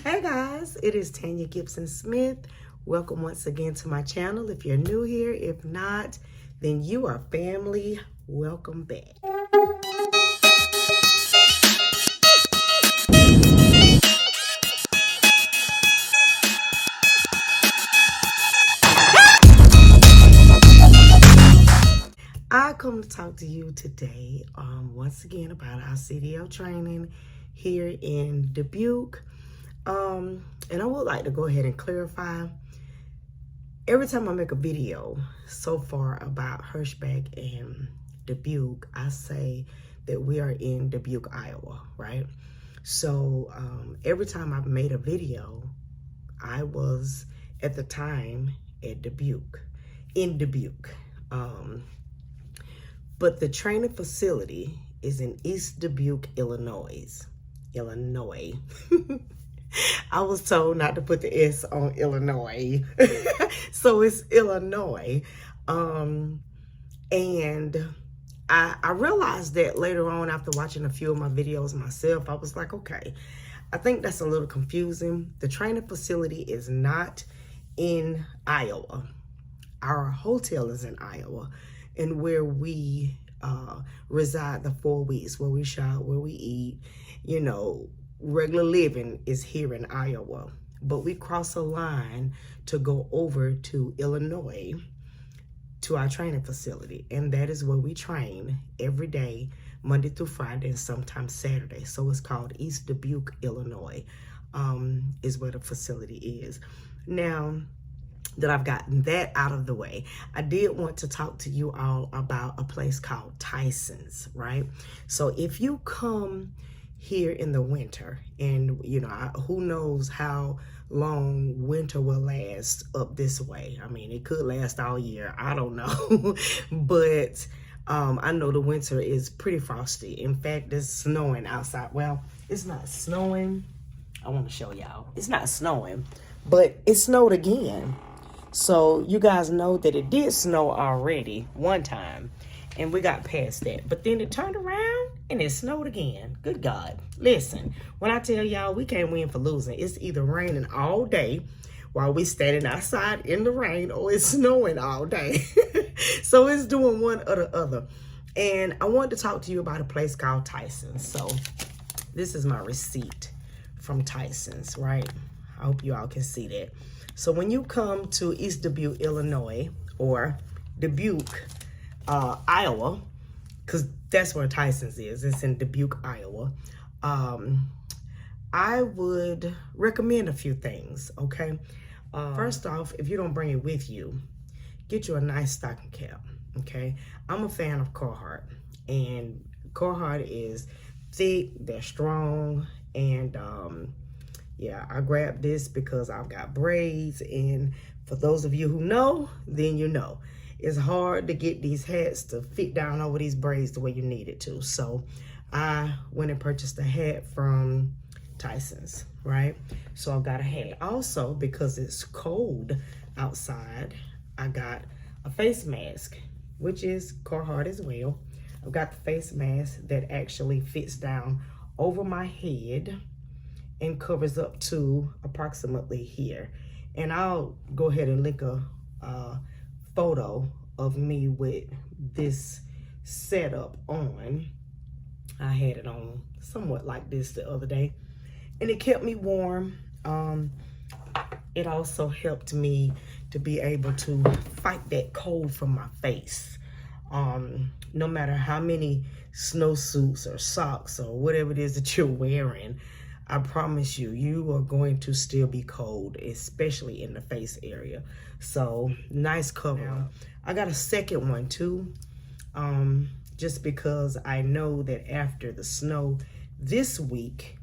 Hey guys, it is Tanya Gibson-Smith. Welcome once again to my channel. If you're new here, if not, then you are family. Welcome back. I come to talk to you today once again about our CDL training here in Dubuque. And I would like to go ahead and clarify, every time I make a video so far about Hirschbach and Dubuque, I say that we are in Dubuque, Iowa, right? So every time I've made a video, I was at the time at Dubuque, in Dubuque. But the training facility is in East Dubuque, Illinois. I was told not to put the S on Illinois. So it's Illinois. And I realized that later on after watching a few of my videos myself, I was like, okay, I think that's a little confusing. The training facility is not in Iowa. Our hotel is in Iowa, and where we reside the 4 weeks, where we shop, where we eat, you know, regular living is here in Iowa. But we cross a line to go over to Illinois to our training facility, and that is where we train every day, Monday through Friday, and sometimes Saturday. So it's called East Dubuque, Illinois, is where the facility is. Now that I've gotten that out of the way, I did want to talk to you all about a place called Tyson's, right? So if you come here in the winter, and you know, who knows how long winter will last up this way. I mean, it could last all year, I don't know. But I know the winter is pretty frosty. In fact, it's snowing outside. Well, it's not snowing. I want to show y'all. It's not snowing, but it snowed again. So you guys know that it did snow already one time, and we got past that. But then it turned around and it snowed again. Good God. Listen, when I tell y'all we can't win for losing, it's either raining all day while we standing outside in the rain, or it's snowing all day. So it's doing one or the other. And I wanted to talk to you about a place called Tyson's. So this is my receipt from Tyson's, right? I hope you all can see that. So when you come to East Dubuque, Illinois, or Dubuque, Iowa, because that's where Tyson's is. It's in Dubuque, Iowa. I would recommend a few things, okay? First off, if you don't bring it with you, get you a nice stocking cap, okay? I'm a fan of Carhartt, and Carhartt is thick, they're strong, and yeah, I grabbed this because I've got braids, and for those of you who know, then you know. It's hard to get these hats to fit down over these braids the way you need it to. So I went and purchased a hat from Tyson's, right? So I've got a hat. Also, because it's cold outside, I got a face mask, which is Carhartt as well. I've got the face mask that actually fits down over my head and covers up to approximately here. And I'll go ahead and link a photo of me with this setup on. I had it on somewhat like this the other day, and it kept me warm. It also helped me to be able to fight that cold from my face. No matter how many snowsuits or socks or whatever it is that you're wearing, I promise you, you are going to still be cold, especially in the face area. So nice cover. Yeah. I got a second one too, just because I know that after the snow this week,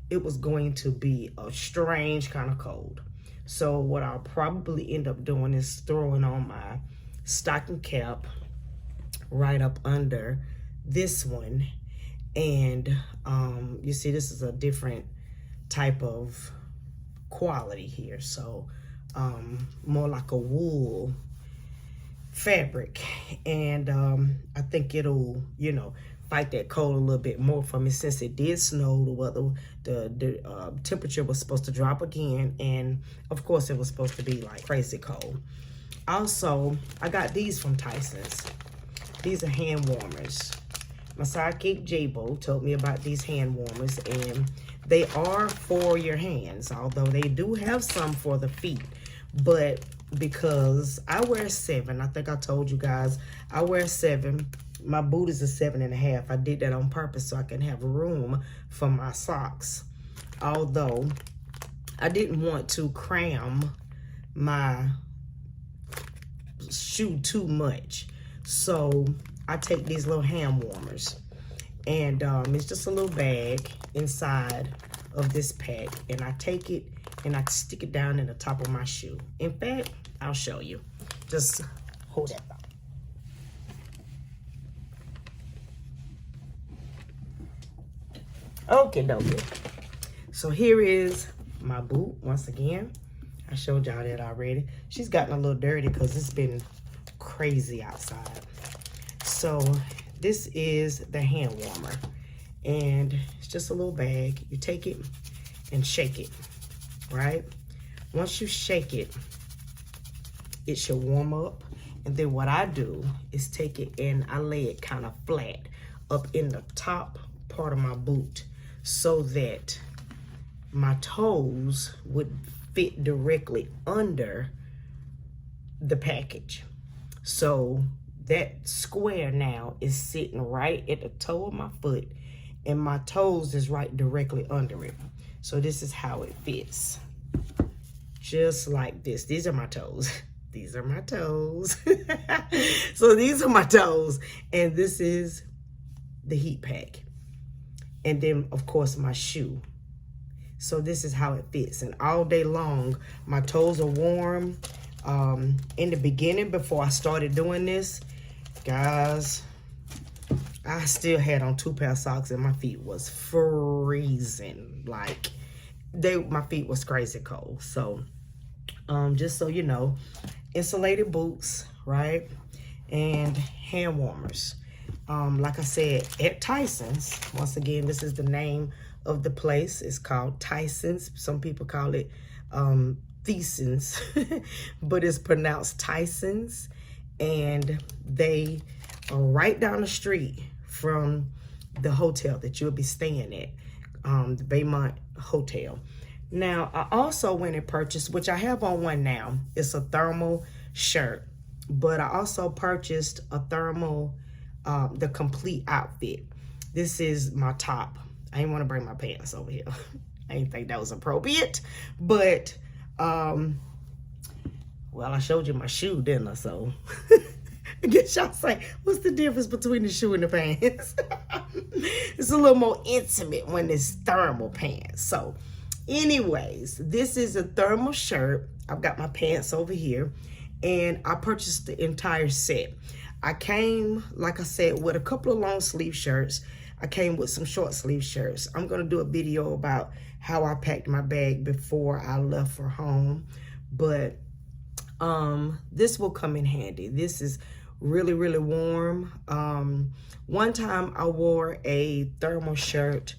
it was going to be a strange kind of cold. So what I'll probably end up doing is throwing on my stocking cap right up under this one. And you see, this is a different type of quality here. So more like a wool fabric. And I think it'll, you know, fight that cold a little bit more for me, since it did snow. The weather, the temperature was supposed to drop again, and of course it was supposed to be like crazy cold. Also, I got these from Tyson's. These are hand warmers. My sidekick J-Bo told me about these hand warmers, and they are for your hands, although they do have some for the feet. But because I wear 7, I think I told you guys, I wear 7. My boot is a 7.5. I did that on purpose so I can have room for my socks. Although I didn't want to cram my shoe too much, so I take these little hand warmers, and it's just a little bag inside of this pack, and I take it and I stick it down in the top of my shoe. In fact, I'll show you. Just hold that thought. Okay, dokie. So here is my boot. Once again, I showed y'all that already. She's gotten a little dirty because it's been crazy outside. So this is the hand warmer, and it's just a little bag. You take it and shake it, right? Once you shake it, it should warm up. And then what I do is take it and I lay it kind of flat up in the top part of my boot, so that my toes would fit directly under the package. So that square now is sitting right at the toe of my foot, and my toes is right directly under it. So this is how it fits. Just like this. These are my toes. These are my toes. So these are my toes, and this is the heat pack. And then, of course, my shoe. So this is how it fits. And all day long, my toes are warm. In the beginning, before I started doing this, guys, I still had on 2 pair of socks, and my feet was freezing. Like, my feet was crazy cold. So, just so you know, insulated boots, right? And hand warmers. Like I said, at Tyson's, once again, this is the name of the place. It's called Tyson's. Some people call it Theson's, but it's pronounced Tyson's. And they are right down the street from the hotel that you'll be staying at, the Baymont Hotel. Now, I also went and purchased, which I have on one now. It's a thermal shirt, but I also purchased a thermal, the complete outfit. This is my top. I didn't want to bring my pants over here. I didn't think that was appropriate, but, well, I showed you my shoe, didn't I? So I guess y'all say, what's the difference between the shoe and the pants? It's a little more intimate when it's thermal pants. So anyways, this is a thermal shirt. I've got my pants over here, and I purchased the entire set. I came, like I said, with a couple of long sleeve shirts. I came with some short sleeve shirts. I'm going to do a video about how I packed my bag before I left for home. But this will come in handy. This is really, really warm. One time I wore a thermal shirt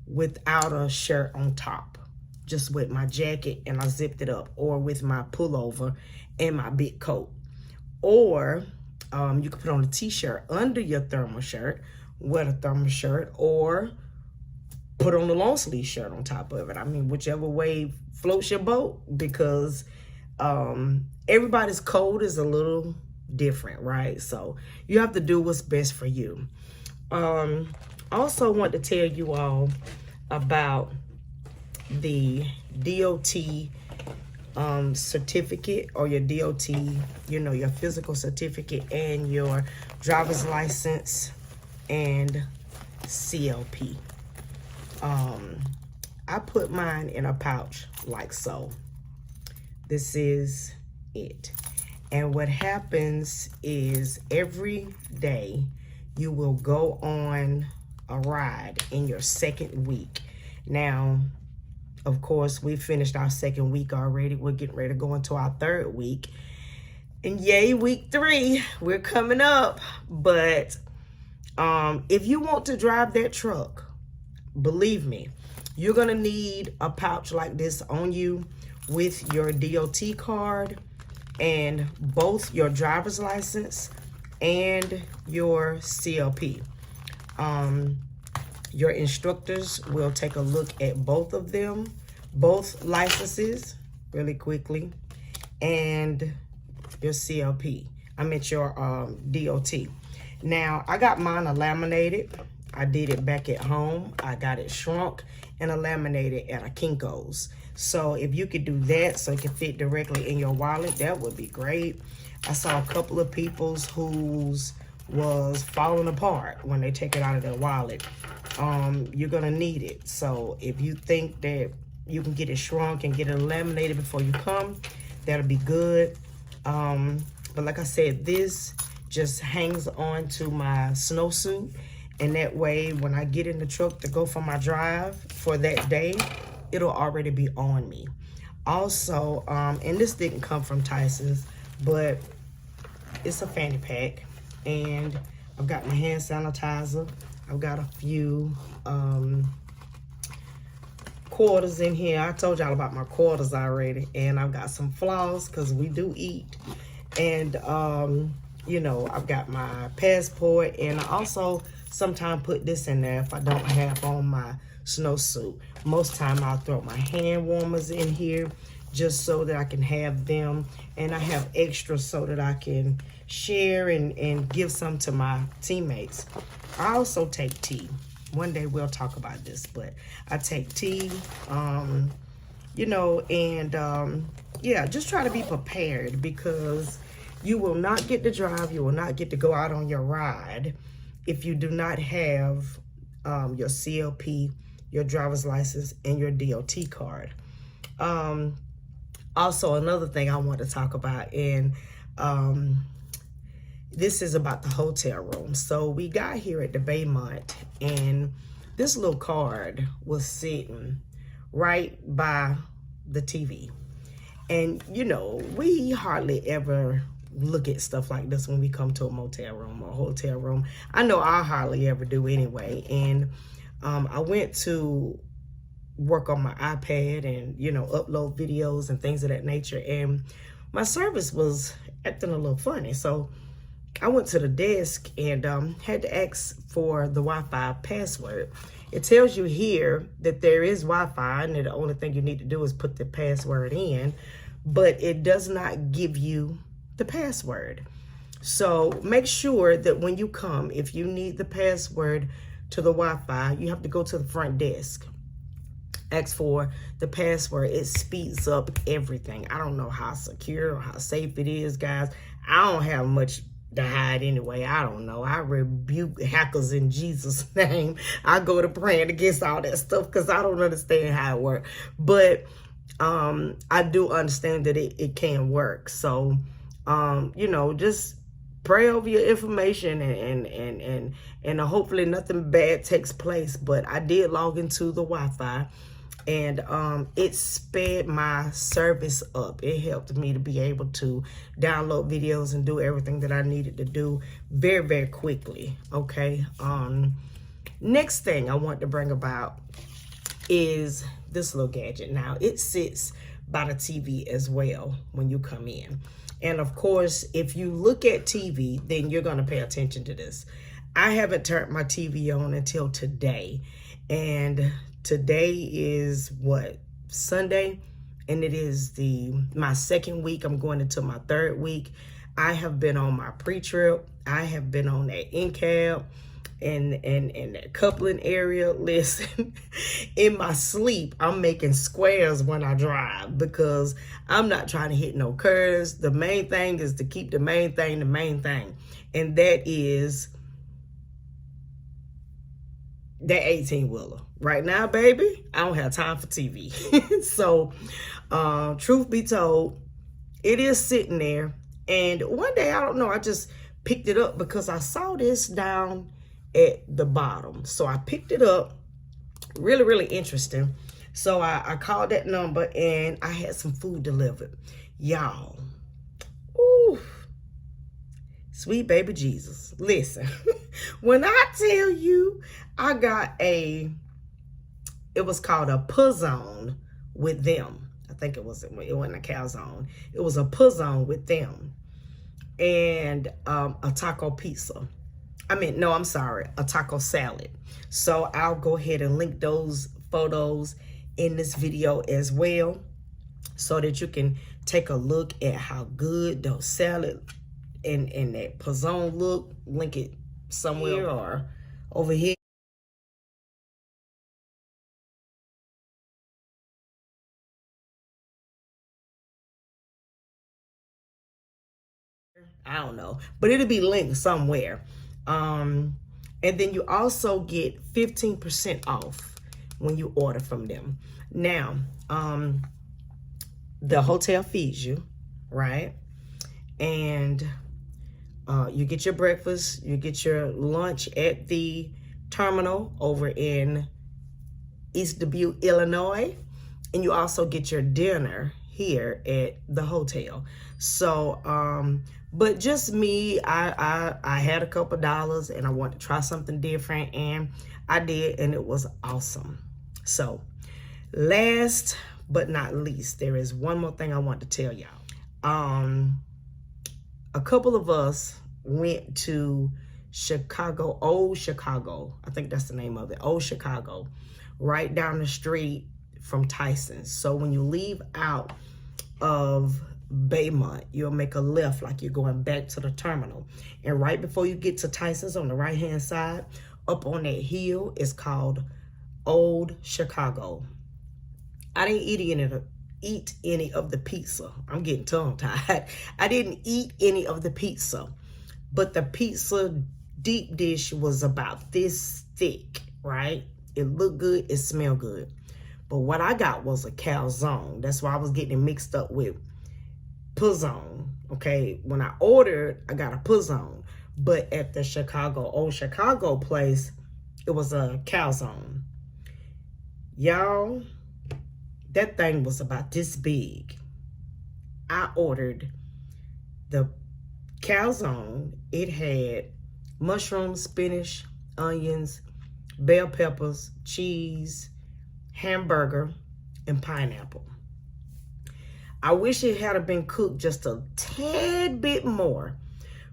without a shirt on top, just with my jacket, and I zipped it up, or with my pullover and my big coat. Or you could put on a t-shirt under your thermal shirt, wear the thermal shirt, or put on a long sleeve shirt on top of it. I mean, whichever way floats your boat, because everybody's cold is a little different, right? So you have to do what's best for you. Also want to tell you all about the DOT certificate, or your DOT, you know, your physical certificate, and your driver's license and CLP. I put mine in a pouch like so. This is it. And what happens is every day you will go on a ride in your second week. Now, of course, we finished our second week already. We're getting ready to go into our third week. And yay, week 3, we're coming up. But If you want to drive that truck, believe me, you're going to need a pouch like this on you with your DOT card and both your driver's license and your CLP. Your instructors will take a look at both of them, both licenses, really quickly, and your CLP. I meant your DOT. Now, I got mine laminated. I did it back at home. I got it shrunk and laminated at a Kinko's. So if you could do that so it can fit directly in your wallet, that would be great. I saw a couple of people's whose was falling apart when they take it out of their wallet. You're gonna need it. So if you think that you can get it shrunk and get it laminated before you come, that'll be good. But like I said, this just hangs on to my snowsuit, and that way when I get in the truck to go for my drive for that day, it'll already be on me. Also, and this didn't come from Tyson's, but it's a fanny pack, and I've got my hand sanitizer. I've got a few quarters in here. I told y'all about my quarters already, and I've got some floss because we do eat. And you know, I've got my passport, and I also sometimes put this in there if I don't have on my snowsuit. Most time I'll throw my hand warmers in here just so that I can have them, and I have extra so that I can share and give some to my teammates. I also take tea. One day we'll talk about this, but I take tea, you know, and yeah, just try to be prepared, because you will not get to drive, you will not get to go out on your ride if you do not have your CLP, your driver's license, and your DOT card. Also, another thing I want to talk about, and this is about the hotel room. So we got here at the Baymont, and this little card was sitting right by the TV. And, you know, we hardly ever look at stuff like this when we come to a motel room or a hotel room. I know I hardly ever do anyway. And I went to work on my iPad and, you know, upload videos and things of that nature. And my service was acting a little funny. So I went to the desk and had to ask for the Wi-Fi password. It tells you here that there is Wi-Fi, and the only thing you need to do is put the password in, but it does not give you the password. So make sure that when you come, if you need the password to the Wi-Fi, you have to go to the front desk. Ask for the password. It speeds up everything. I don't know how secure or how safe it is, guys. I don't have much to hide anyway. I don't know. I rebuke hackers in Jesus' name. I go to praying against all that stuff because I don't understand how it works. But I do understand that it can work. So you know, just pray over your information and hopefully nothing bad takes place. But I did log into the Wi-Fi, and it sped my service up. It helped me to be able to download videos and do everything that I needed to do very, very quickly. Okay. Next thing I want to bring about is this little gadget. Now, it sits by the TV as well when you come in. And of course, if you look at TV, then you're going to pay attention to this. I haven't turned my TV on until today. And today is what? Sunday. And it is my second week. I'm going into my third week. I have been on my pre-trip. I have been on that in-cab and that coupling area. Listen, in my sleep, I'm making squares when I drive because I'm not trying to hit no curves. The main thing is to keep the main thing. And that is that 18-wheeler. Right now, baby, I don't have time for TV. So, truth be told, it is sitting there. And one day, I don't know, I just picked it up because I saw this down at the bottom. So I picked it up. Really, really interesting. So I called that number and I had some food delivered. Y'all, ooh, Sweet baby Jesus. Listen, when I tell you I got it was called a puzzone with them. I think it wasn't a calzone. It was a puzzone with them. And a taco pizza. No, I'm sorry, a taco salad. So I'll go ahead and link those photos in this video as well, so that you can take a look at how good those salad and that puzzone look. Link it somewhere or over here. I don't know, but it'll be linked somewhere. And then you also get 15% off when you order from them. Now, the hotel feeds you, right? And you get your breakfast, you get your lunch at the terminal over in East Dubuque, Illinois, and you also get your dinner here at the hotel. So, but just me, I had a couple dollars and I wanted to try something different, and I did, and it was awesome. So, last but not least, there is one more thing I want to tell y'all. A couple of us went to Chicago, Old Chicago. I think that's the name of it, Old Chicago, right down the street from Tyson's. So when you leave out of Baymont, you'll make a left like you're going back to the terminal. And right before you get to Tyson's on the right-hand side, up on that hill, is called Old Chicago. I didn't eat any of the pizza. I'm getting tongue-tied. I didn't eat any of the pizza. But the pizza deep dish was about this thick, right? It looked good. It smelled good. But what I got was a calzone. That's why I was getting it mixed up with puzzone. Okay, when I ordered, I got a puzzone. But at the Old Chicago place, it was a calzone. Y'all, that thing was about this big. I ordered the calzone. It had mushrooms, spinach, onions, bell peppers, cheese, hamburger, and pineapple. I wish it had been cooked just a tad bit more.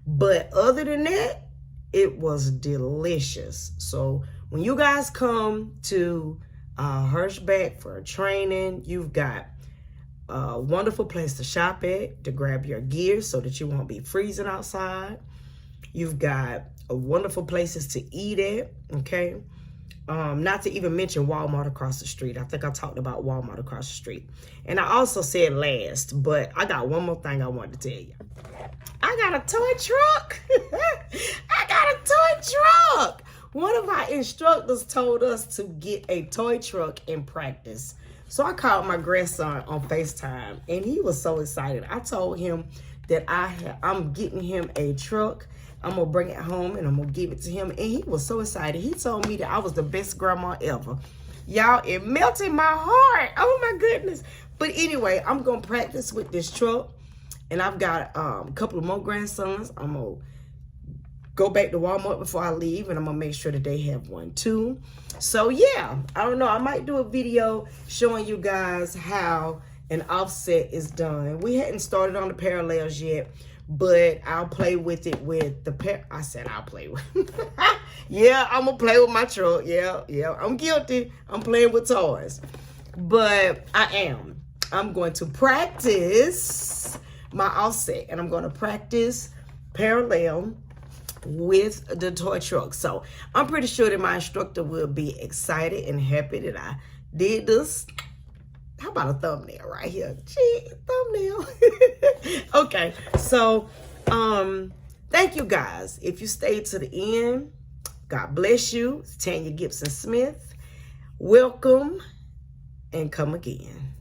But other than that, it was delicious. So when you guys come to Hirschbach for training, you've got a wonderful place to shop at, to grab your gear so that you won't be freezing outside. You've got wonderful places to eat at, okay? Not to even mention Walmart across the street. I think I talked about Walmart across the street. And I also said last, but I got one more thing I wanted to tell you. I got a toy truck. I got a toy truck. One of our instructors told us to get a toy truck and practice. So I called my grandson on FaceTime, and he was so excited. I told him that I'm getting him a truck. I'm going to bring it home, and I'm going to give it to him. And he was so excited. He told me that I was the best grandma ever. Y'all, it melted my heart. Oh, my goodness. But anyway, I'm going to practice with this truck. And I've got a couple of more grandsons. I'm going to go back to Walmart before I leave, and I'm going to make sure that they have one too. So, yeah, I don't know. I might do a video showing you guys how an offset is done. We hadn't started on the parallels yet, but I'll play with it with the I said I'll play with Yeah, I'm going to play with my truck. Yeah, I'm guilty. I'm playing with toys. But I'm going to practice my offset, and I'm going to practice parallel with the toy truck. So I'm pretty sure that my instructor will be excited and happy that I did this. How about a thumbnail right here? Gee, thumbnail. Okay, so thank you guys. If you stayed to the end, God bless you. It's Tanya Gibson Smith. Welcome and come again.